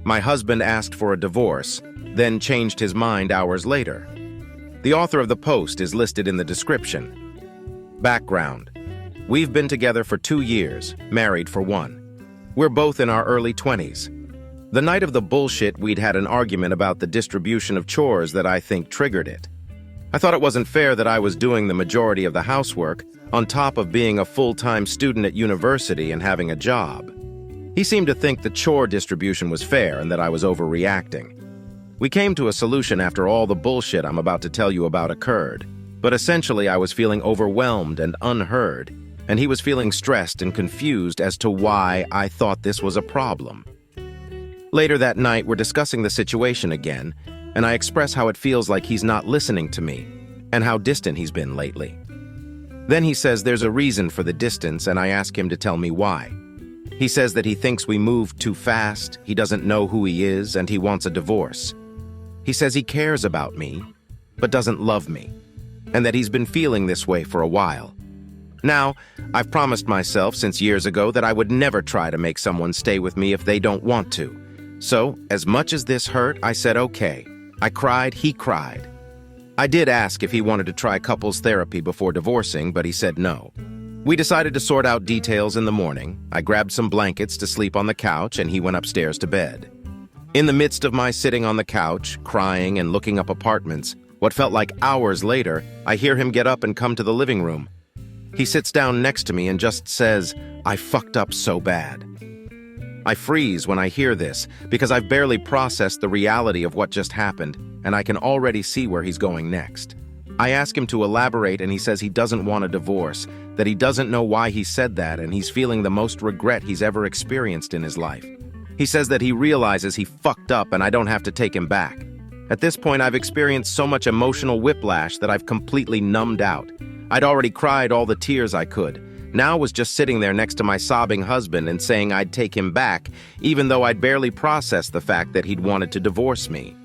My husband asked for a divorce, then changed his mind hours later. The author of the post is listed in the description. Background. We've been together for 2 years, married for 1. We're both in our early 20s. The night of the bullshit, we'd had an argument about the distribution of chores that I think triggered it. I thought it wasn't fair that I was doing the majority of the housework, on top of being a full-time student at university and having a job. He seemed to think the chore distribution was fair and that I was overreacting. We came to a solution after all the bullshit I'm about to tell you about occurred, but essentially I was feeling overwhelmed and unheard, and he was feeling stressed and confused as to why I thought this was a problem. Later that night, we're discussing the situation again, and I express how it feels like he's not listening to me, and how distant he's been lately. Then he says there's a reason for the distance, and I ask him to tell me why. He says that he thinks we moved too fast, he doesn't know who he is, and he wants a divorce. He says he cares about me, but doesn't love me, and that he's been feeling this way for a while. Now, I've promised myself since years ago that I would never try to make someone stay with me if they don't want to. So, as much as this hurt, I said okay. I cried, he cried. I did ask if he wanted to try couples therapy before divorcing, but he said no. We decided to sort out details in the morning. I grabbed some blankets to sleep on the couch, and he went upstairs to bed. In the midst of my sitting on the couch, crying and looking up apartments, what felt like hours later, I hear him get up and come to the living room. He sits down next to me and just says, "I fucked up so bad." I freeze when I hear this, because I've barely processed the reality of what just happened, and I can already see where he's going next. I ask him to elaborate, and he says he doesn't want a divorce, that he doesn't know why he said that, and he's feeling the most regret he's ever experienced in his life. He says that he realizes he fucked up and I don't have to take him back. At this point, I've experienced so much emotional whiplash that I've completely numbed out. I'd already cried all the tears I could. Now was just sitting there next to my sobbing husband and saying I'd take him back, even though I'd barely processed the fact that he'd wanted to divorce me.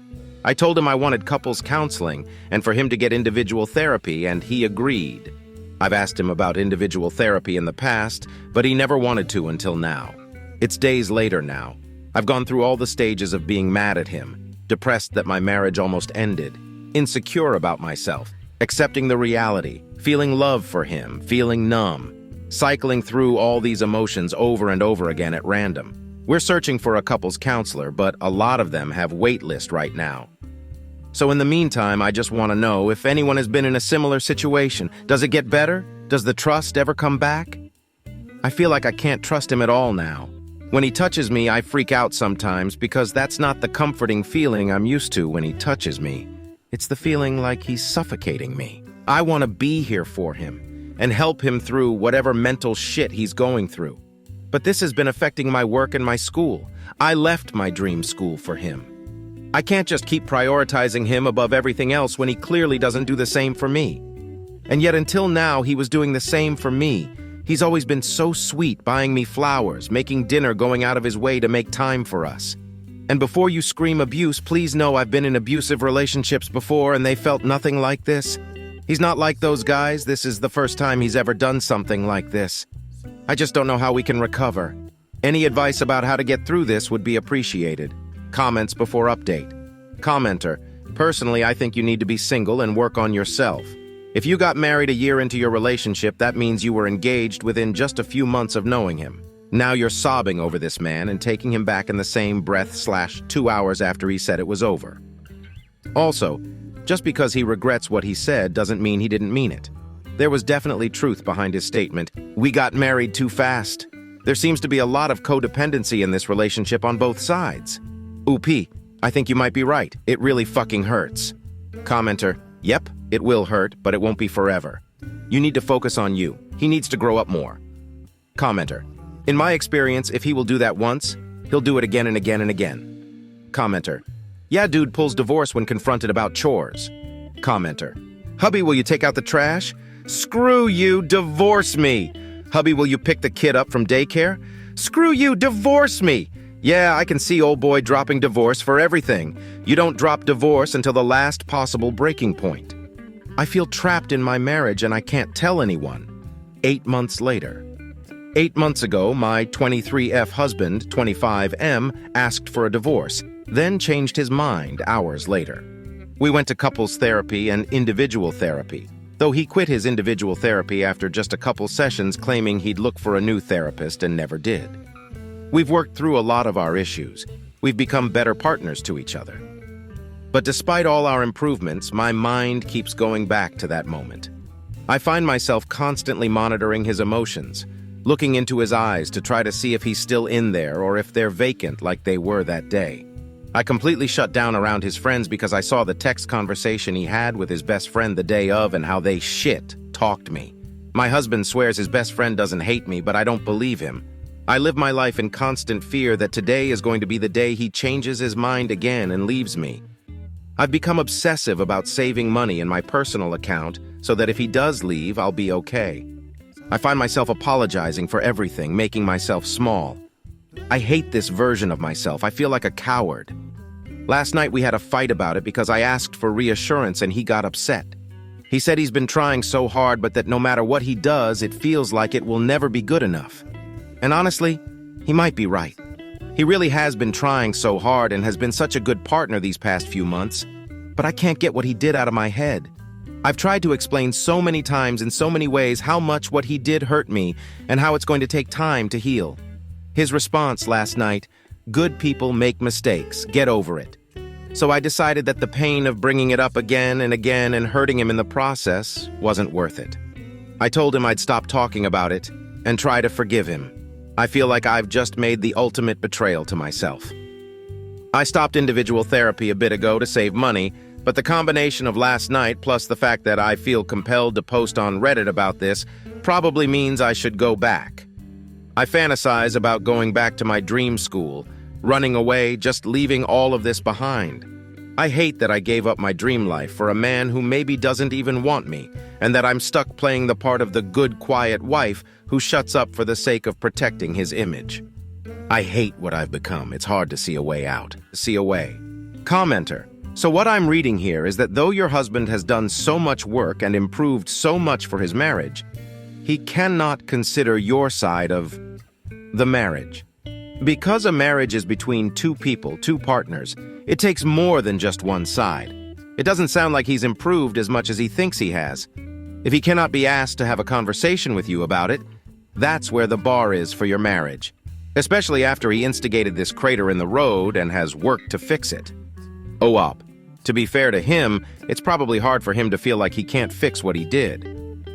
I told him I wanted couples counseling and for him to get individual therapy, and he agreed. I've asked him about individual therapy in the past, but he never wanted to until now. It's days later now. I've gone through all the stages of being mad at him, depressed that my marriage almost ended, insecure about myself, accepting the reality, feeling love for him, feeling numb, cycling through all these emotions over and over again at random. We're searching for a couples counselor, but a lot of them have wait list right now. So in the meantime, I just want to know if anyone has been in a similar situation. Does it get better? Does the trust ever come back? I feel like I can't trust him at all now. When he touches me, I freak out sometimes because that's not the comforting feeling I'm used to when he touches me. It's the feeling like he's suffocating me. I want to be here for him and help him through whatever mental shit he's going through. But this has been affecting my work and my school. I left my dream school for him. I can't just keep prioritizing him above everything else when he clearly doesn't do the same for me. And yet until now, he was doing the same for me. He's always been so sweet, buying me flowers, making dinner, going out of his way to make time for us. And before you scream abuse, please know I've been in abusive relationships before and they felt nothing like this. He's not like those guys. This is the first time he's ever done something like this. I just don't know how we can recover. Any advice about how to get through this would be appreciated. Comments before update. Commenter, personally, I think you need to be single and work on yourself. If you got married a year into your relationship, that means you were engaged within just a few months of knowing him. Now you're sobbing over this man and taking him back in the same breath/2 hours after he said it was over. Also, just because he regrets what he said doesn't mean he didn't mean it. There was definitely truth behind his statement, "We got married too fast." There seems to be a lot of codependency in this relationship on both sides. OP, I think you might be right. It really fucking hurts. Commenter, yep, it will hurt, but it won't be forever. You need to focus on you. He needs to grow up more. Commenter, in my experience, if he will do that once, he'll do it again and again and again. Commenter, yeah, dude pulls divorce when confronted about chores. Commenter, hubby, will you take out the trash? Screw you, divorce me. Hubby, will you pick the kid up from daycare? Screw you, divorce me. Yeah, I can see old boy dropping divorce for everything. You don't drop divorce until the last possible breaking point. I feel trapped in my marriage and I can't tell anyone. 8 months later. 8 months ago, my 23F husband, 25M, asked for a divorce, then changed his mind hours later. We went to couples therapy and individual therapy, though he quit his individual therapy after just a couple sessions, claiming he'd look for a new therapist and never did. We've worked through a lot of our issues. We've become better partners to each other. But despite all our improvements, my mind keeps going back to that moment. I find myself constantly monitoring his emotions, looking into his eyes to try to see if he's still in there or if they're vacant like they were that day. I completely shut down around his friends because I saw the text conversation he had with his best friend the day of and how they talked me. My husband swears his best friend doesn't hate me, but I don't believe him. I live my life in constant fear that today is going to be the day he changes his mind again and leaves me. I've become obsessive about saving money in my personal account so that if he does leave, I'll be okay. I find myself apologizing for everything, making myself small. I hate this version of myself. I feel like a coward. Last night we had a fight about it because I asked for reassurance and he got upset. He said he's been trying so hard, but that no matter what he does, it feels like it will never be good enough. And honestly, he might be right. He really has been trying so hard and has been such a good partner these past few months, but I can't get what he did out of my head. I've tried to explain so many times in so many ways how much what he did hurt me and how it's going to take time to heal. His response last night, "Good people make mistakes, get over it." So I decided that the pain of bringing it up again and hurting him in the process wasn't worth it. I told him I'd stop talking about it and try to forgive him. I feel like I've just made the ultimate betrayal to myself. I stopped individual therapy a bit ago to save money, but the combination of last night plus the fact that I feel compelled to post on Reddit about this probably means I should go back. I fantasize about going back to my dream school, running away, just leaving all of this behind. I hate that I gave up my dream life for a man who maybe doesn't even want me, and that I'm stuck playing the part of the good, quiet wife who shuts up for the sake of protecting his image. I hate what I've become. It's hard to see a way out. See a way. Commenter. So what I'm reading here is that though your husband has done so much work and improved so much for his marriage, he cannot consider your side of the marriage. Because a marriage is between two people, two partners, it takes more than just one side. It doesn't sound like he's improved as much as he thinks he has. If he cannot be asked to have a conversation with you about it, that's where the bar is for your marriage. Especially after he instigated this crater in the road and has worked to fix it. To be fair to him, it's probably hard for him to feel like he can't fix what he did.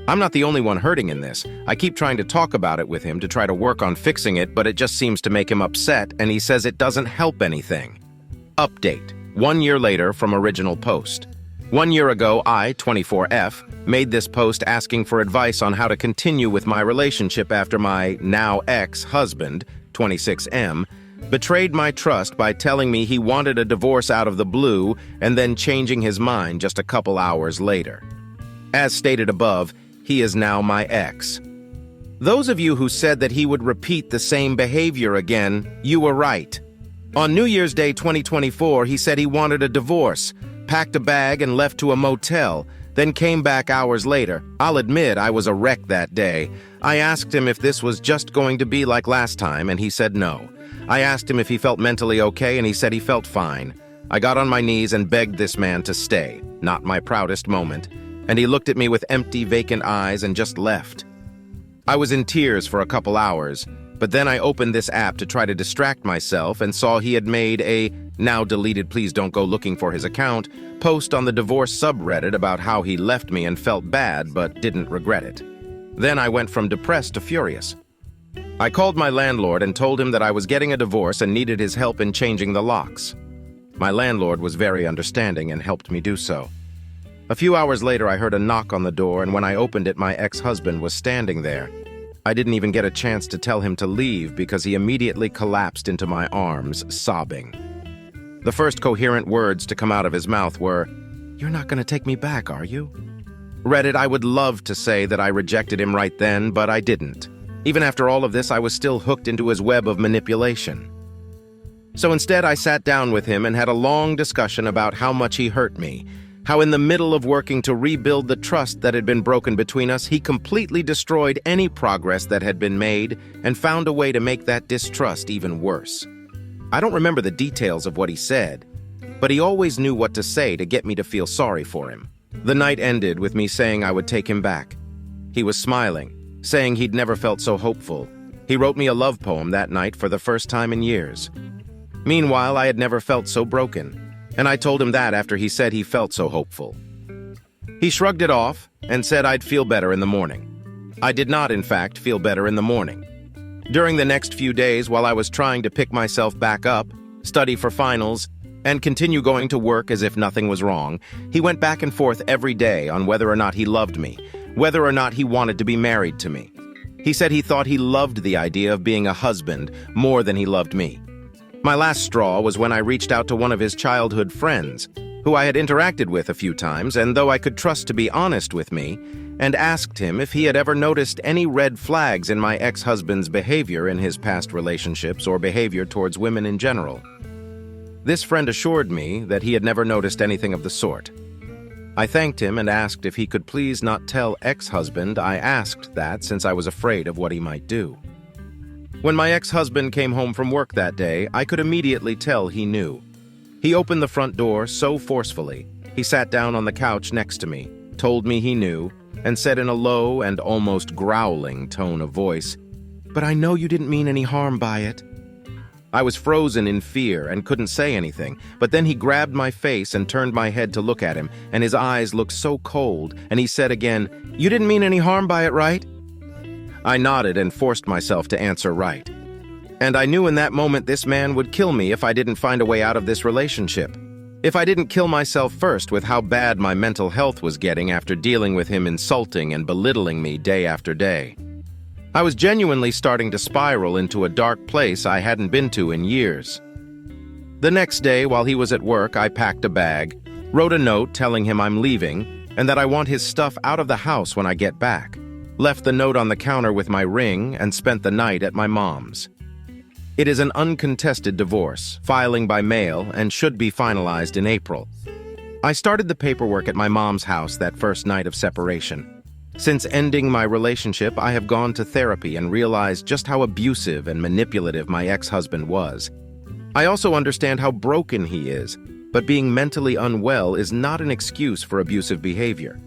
I'm not the only one hurting in this. I keep trying to talk about it with him to try to work on fixing it, but it just seems to make him upset, and he says it doesn't help anything. Update. 1 year later from original post. 1 year ago, I, 24F, made this post asking for advice on how to continue with my relationship after my now ex-husband, 26M, betrayed my trust by telling me he wanted a divorce out of the blue and then changing his mind just a couple hours later. As stated above, he is now my ex. Those of you who said that he would repeat the same behavior again, you were right. On New Year's Day 2024, he said he wanted a divorce, packed a bag and left to a motel, then came back hours later. I'll admit I was a wreck that day. I asked him if this was just going to be like last time, and he said no. I asked him if he felt mentally okay, and he said he felt fine. I got on my knees and begged this man to stay. Not my proudest moment. And he looked at me with empty, vacant eyes and just left. I was in tears for a couple hours, but then I opened this app to try to distract myself and saw he had made a, now deleted please don't go looking for his account, post on the divorce subreddit about how he left me and felt bad but didn't regret it. Then I went from depressed to furious. I called my landlord and told him that I was getting a divorce and needed his help in changing the locks. My landlord was very understanding and helped me do so. A few hours later, I heard a knock on the door, and when I opened it, my ex-husband was standing there. I didn't even get a chance to tell him to leave because he immediately collapsed into my arms, sobbing. The first coherent words to come out of his mouth were, "You're not going to take me back, are you?" Reddit, I would love to say that I rejected him right then, but I didn't. Even after all of this, I was still hooked into his web of manipulation. So instead, I sat down with him and had a long discussion about how much he hurt me, How in the middle of working to rebuild the trust that had been broken between us, he completely destroyed any progress that had been made and found a way to make that distrust even worse. I don't remember the details of what he said, but he always knew what to say to get me to feel sorry for him. The night ended with me saying I would take him back. He was smiling, saying he'd never felt so hopeful. He wrote me a love poem that night for the first time in years. Meanwhile, I had never felt so broken, and I told him that after he said he felt so hopeful. He shrugged it off and said I'd feel better in the morning. I did not, in fact, feel better in the morning. During the next few days, while I was trying to pick myself back up, study for finals, and continue going to work as if nothing was wrong, he went back and forth every day on whether or not he loved me, whether or not he wanted to be married to me. He said he thought he loved the idea of being a husband more than he loved me. My last straw was when I reached out to one of his childhood friends, who I had interacted with a few times, and though I could trust to be honest with me, and asked him if he had ever noticed any red flags in my ex-husband's behavior in his past relationships or behavior towards women in general. This friend assured me that he had never noticed anything of the sort. I thanked him and asked if he could please not tell ex-husband I asked that since I was afraid of what he might do. When my ex-husband came home from work that day, I could immediately tell he knew. He opened the front door so forcefully. He sat down on the couch next to me, told me he knew, and said in a low and almost growling tone of voice, "But I know you didn't mean any harm by it." I was frozen in fear and couldn't say anything, but then he grabbed my face and turned my head to look at him, and his eyes looked so cold, and he said again, "You didn't mean any harm by it, right?" I nodded and forced myself to answer right. And I knew in that moment this man would kill me if I didn't find a way out of this relationship. If I didn't kill myself first with how bad my mental health was getting after dealing with him insulting and belittling me day after day. I was genuinely starting to spiral into a dark place I hadn't been to in years. The next day, while he was at work, I packed a bag, wrote a note telling him I'm leaving and that I want his stuff out of the house when I get back, left the note on the counter with my ring, and spent the night at my mom's. It is an uncontested divorce, filing by mail, and should be finalized in April. I started the paperwork at my mom's house that first night of separation. Since ending my relationship, I have gone to therapy and realized just how abusive and manipulative my ex-husband was. I also understand how broken he is, but being mentally unwell is not an excuse for abusive behavior.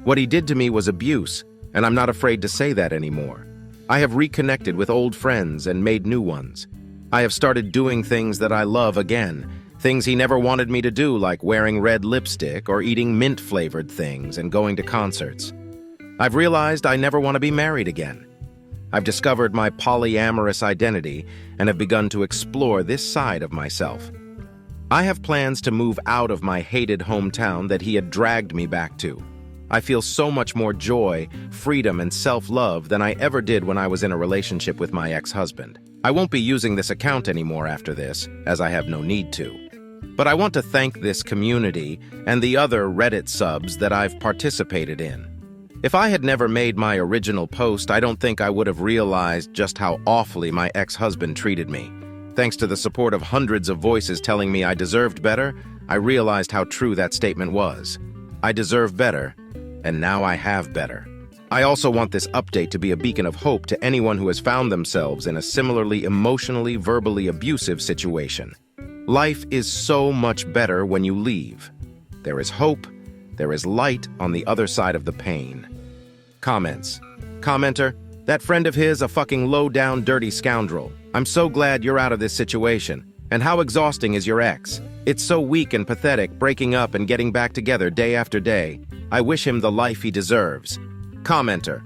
What he did to me was abuse, and I'm not afraid to say that anymore. I have reconnected with old friends and made new ones. I have started doing things that I love again, things he never wanted me to do, like wearing red lipstick or eating mint-flavored things and going to concerts. I've realized I never want to be married again. I've discovered my polyamorous identity and have begun to explore this side of myself. I have plans to move out of my hated hometown that he had dragged me back to. I feel so much more joy, freedom, and self-love than I ever did when I was in a relationship with my ex-husband. I won't be using this account anymore after this, as I have no need to. But I want to thank this community and the other Reddit subs that I've participated in. If I had never made my original post, I don't think I would have realized just how awfully my ex-husband treated me. Thanks to the support of hundreds of voices telling me I deserved better, I realized how true that statement was. I deserve better, and now I have better. I also want this update to be a beacon of hope to anyone who has found themselves in a similarly emotionally, verbally abusive situation. Life is so much better when you leave. There is hope, there is light on the other side of the pain. Comments. Commenter, that friend of his a fucking low-down dirty scoundrel. I'm so glad you're out of this situation. And how exhausting is your ex? It's so weak and pathetic, breaking up and getting back together day after day. I wish him the life he deserves. Commenter.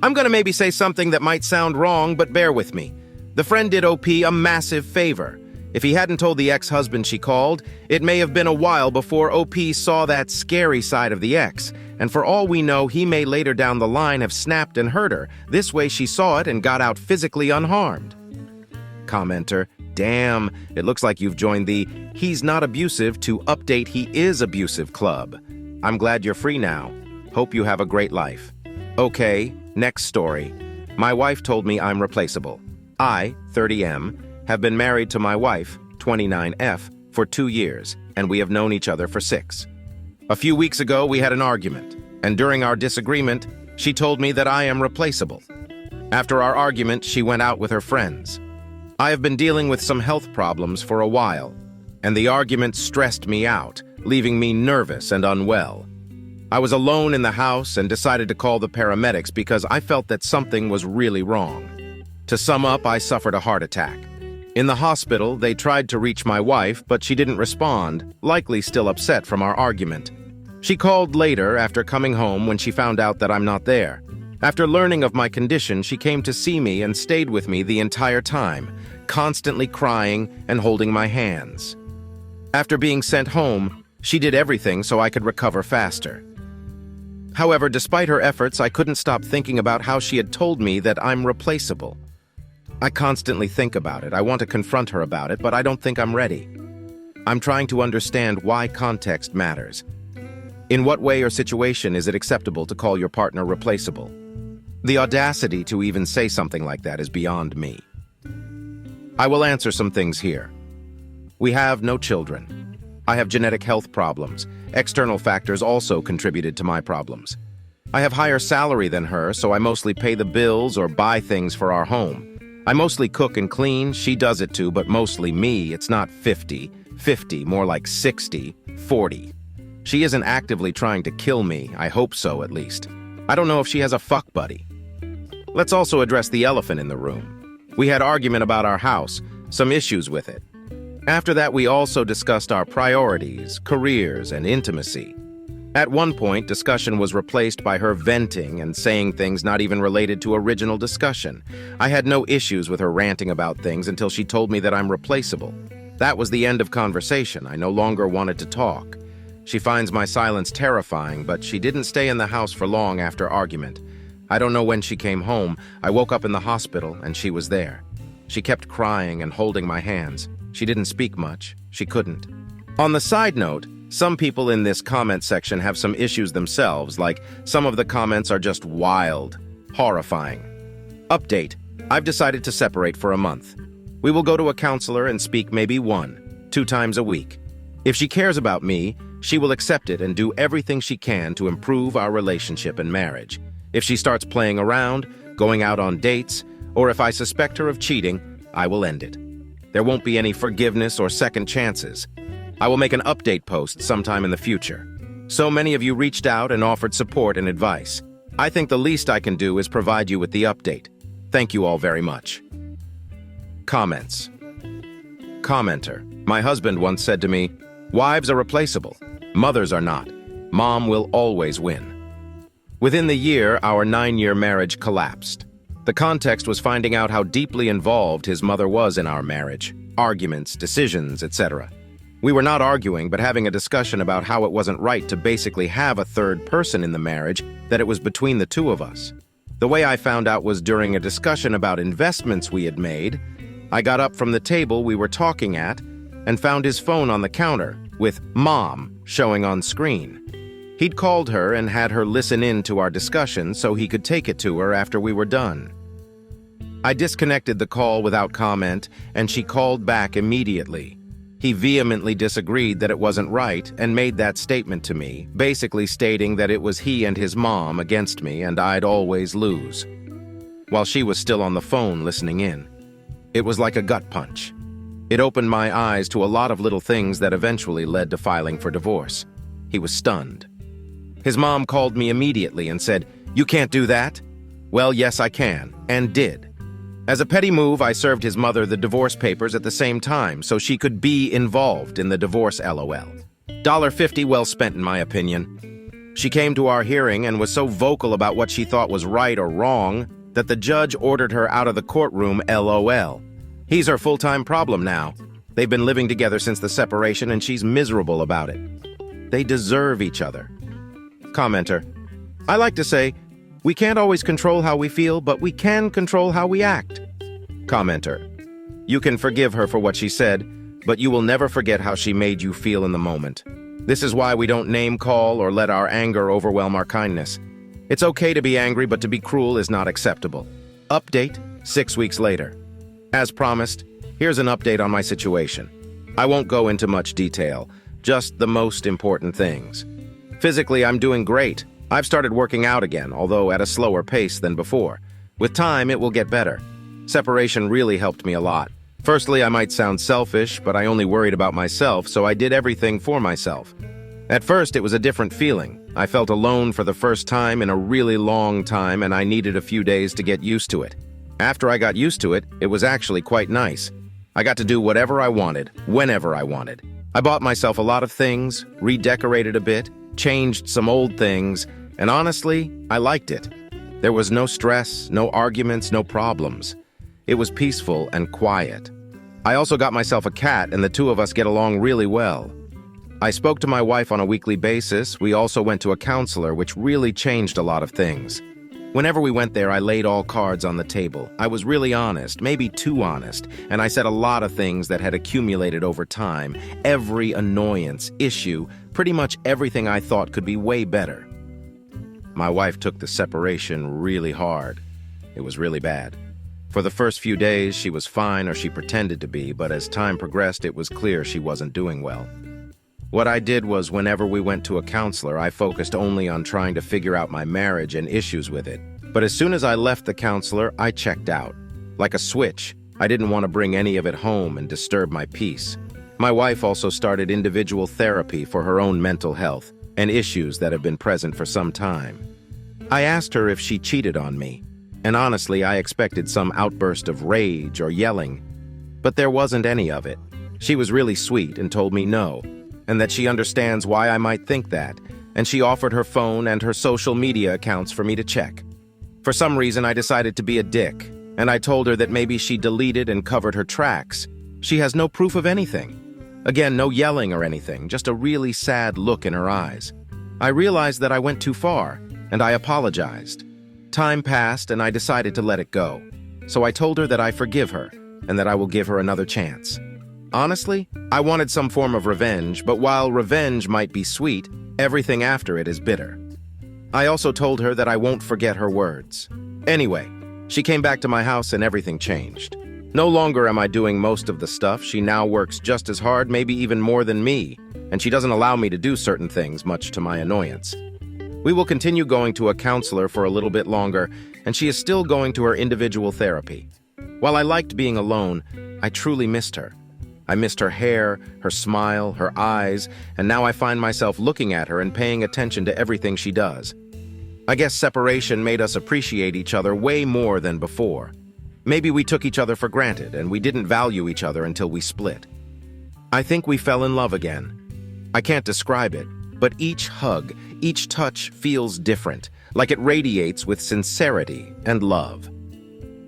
I'm gonna maybe say something that might sound wrong, but bear with me. The friend did OP a massive favor. If he hadn't told the ex-husband she called, it may have been a while before OP saw that scary side of the ex, and for all we know, he may later down the line have snapped and hurt her. This way she saw it and got out physically unharmed. Commenter. Damn, it looks like you've joined the He's Not Abusive to Update He Is Abusive club. I'm glad you're free now. Hope you have a great life. Okay, next story. My wife told me I'm replaceable. I, 30M, have been married to my wife, 29F, for 2 years, and we have known each other for 6. A few weeks ago, we had an argument, and during our disagreement, she told me that I am replaceable. After our argument, she went out with her friends. I have been dealing with some health problems for a while, and the argument stressed me out, leaving me nervous and unwell. I was alone in the house and decided to call the paramedics because I felt that something was really wrong. To sum up, I suffered a heart attack. In the hospital, they tried to reach my wife, but she didn't respond, likely still upset from our argument. She called later after coming home when she found out that I'm not there. After learning of my condition, she came to see me and stayed with me the entire time, constantly crying and holding my hands. After being sent home, she did everything so I could recover faster. However, despite her efforts, I couldn't stop thinking about how she had told me that I'm replaceable. I constantly think about it. I want to confront her about it, but I don't think I'm ready. I'm trying to understand why context matters. In what way or situation is it acceptable to call your partner replaceable? The audacity to even say something like that is beyond me. I will answer some things here. We have no children. I have genetic health problems. External factors also contributed to my problems. I have higher salary than her, so I mostly pay the bills or buy things for our home. I mostly cook and clean. She does it too, but mostly me. It's not 50-50, more like 60-40. She isn't actively trying to kill me. I hope so, at least. I don't know if she has a fuck buddy. Let's also address the elephant in the room. We had argument about our house, some issues with it. After that, we also discussed our priorities, careers, and intimacy. At one point, discussion was replaced by her venting and saying things not even related to original discussion. I had no issues with her ranting about things until she told me that I'm replaceable. That was the end of conversation. I no longer wanted to talk. She finds my silence terrifying, but she didn't stay in the house for long after argument. I don't know when she came home. I woke up in the hospital, and she was there. She kept crying and holding my hands. She didn't speak much. She couldn't. On the side note, some people in this comment section have some issues themselves, like some of the comments are just wild, horrifying. Update: I've decided to separate for a month. We will go to a counselor and speak maybe 1-2 times a week. If she cares about me, she will accept it and do everything she can to improve our relationship and marriage. If she starts playing around, going out on dates, or if I suspect her of cheating, I will end it. There won't be any forgiveness or second chances. I will make an update post sometime in the future. So many of you reached out and offered support and advice. I think the least I can do is provide you with the update. Thank you all very much. Comments. Commenter: my husband once said to me, "Wives are replaceable. Mothers are not. Mom will always win." Within the year, our 9-year marriage collapsed. The context was finding out how deeply involved his mother was in our marriage, arguments, decisions, etc. We were not arguing, but having a discussion about how it wasn't right to basically have a third person in the marriage, that it was between the two of us. The way I found out was during a discussion about investments we had made. I got up from the table we were talking at and found his phone on the counter with "Mom" showing on screen. He'd called her and had her listen in to our discussion so he could take it to her after we were done. I disconnected the call without comment, and she called back immediately. He vehemently disagreed that it wasn't right and made that statement to me, basically stating that it was he and his mom against me and I'd always lose, while she was still on the phone listening in. It was like a gut punch. It opened my eyes to a lot of little things that eventually led to filing for divorce. He was stunned. His mom called me immediately and said, "You can't do that?" Well, yes, I can, and did. As a petty move, I served his mother the divorce papers at the same time so she could be involved in the divorce LOL. $50 well spent in my opinion. She came to our hearing and was so vocal about what she thought was right or wrong that the judge ordered her out of the courtroom LOL. He's her full-time problem now. They've been living together since the separation and she's miserable about it. They deserve each other. Commenter: I like to say, we can't always control how we feel, but we can control how we act. Commenter: you can forgive her for what she said, but you will never forget how she made you feel in the moment. This is why we don't name call or let our anger overwhelm our kindness. It's okay to be angry, but to be cruel is not acceptable. Update: 6 weeks later. As promised, here's an update on my situation. I won't go into much detail, just the most important things. Physically, I'm doing great. I've started working out again, although at a slower pace than before. With time, it will get better. Separation really helped me a lot. Firstly, I might sound selfish, but I only worried about myself, so I did everything for myself. At first, it was a different feeling. I felt alone for the first time in a really long time, and I needed a few days to get used to it. After I got used to it, it was actually quite nice. I got to do whatever I wanted, whenever I wanted. I bought myself a lot of things, redecorated a bit, changed some old things, and honestly, I liked it. There was no stress, no arguments, no problems. It was peaceful and quiet. I also got myself a cat, and the two of us get along really well. I spoke to my wife on a weekly basis. We also went to a counselor, which really changed a lot of things. Whenever we went there, I laid all cards on the table. I was really honest, maybe too honest, and I said a lot of things that had accumulated over time. Every annoyance, issue, pretty much everything I thought could be way better. My wife took the separation really hard. It was really bad. For the first few days, she was fine, or she pretended to be, but as time progressed, it was clear she wasn't doing well. What I did was, whenever we went to a counselor, I focused only on trying to figure out my marriage and issues with it. But as soon as I left the counselor, I checked out. Like a switch, I didn't want to bring any of it home and disturb my peace. My wife also started individual therapy for her own mental health and issues that have been present for some time. I asked her if she cheated on me, and honestly, I expected some outburst of rage or yelling. But there wasn't any of it. She was really sweet and told me no, and that she understands why I might think that, and she offered her phone and her social media accounts for me to check. For some reason, I decided to be a dick, and I told her that maybe she deleted and covered her tracks. She has no proof of anything. Again, no yelling or anything, just a really sad look in her eyes. I realized that I went too far, and I apologized. Time passed, and I decided to let it go. So I told her that I forgive her, and that I will give her another chance. Honestly, I wanted some form of revenge, but while revenge might be sweet, everything after it is bitter. I also told her that I won't forget her words. Anyway, she came back to my house and everything changed. No longer am I doing most of the stuff. She now works just as hard, maybe even more than me, and she doesn't allow me to do certain things, much to my annoyance. We will continue going to a counselor for a little bit longer, and she is still going to her individual therapy. While I liked being alone, I truly missed her. I missed her hair, her smile, her eyes, and now I find myself looking at her and paying attention to everything she does. I guess separation made us appreciate each other way more than before. Maybe we took each other for granted, and we didn't value each other until we split. I think we fell in love again. I can't describe it, but each hug, each touch feels different, like it radiates with sincerity and love.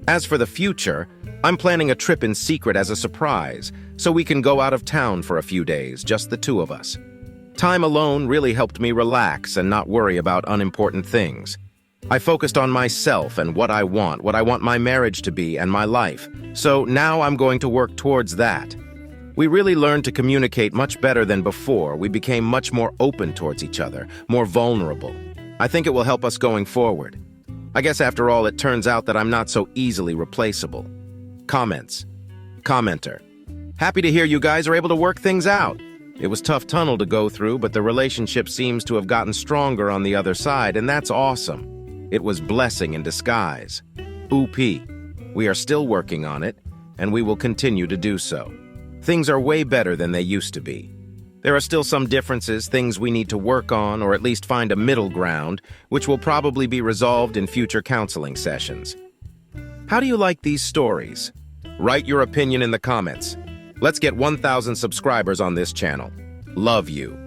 As for the future, I'm planning a trip in secret as a surprise, so we can go out of town for a few days, just the two of us. Time alone really helped me relax and not worry about unimportant things. I focused on myself and what I want my marriage to be, and my life. So now I'm going to work towards that. We really learned to communicate much better than before. We became much more open towards each other, more vulnerable. I think it will help us going forward. I guess after all, it turns out that I'm not so easily replaceable. Comments. Commenter. Happy to hear you guys are able to work things out. It was a tough tunnel to go through, but the relationship seems to have gotten stronger on the other side, and that's awesome. It was blessing in disguise. OP. We are still working on it, and we will continue to do so. Things are way better than they used to be. There are still some differences, things we need to work on, or at least find a middle ground, which will probably be resolved in future counseling sessions. How do you like these stories? Write your opinion in the comments. Let's get 1,000 subscribers on this channel. Love you.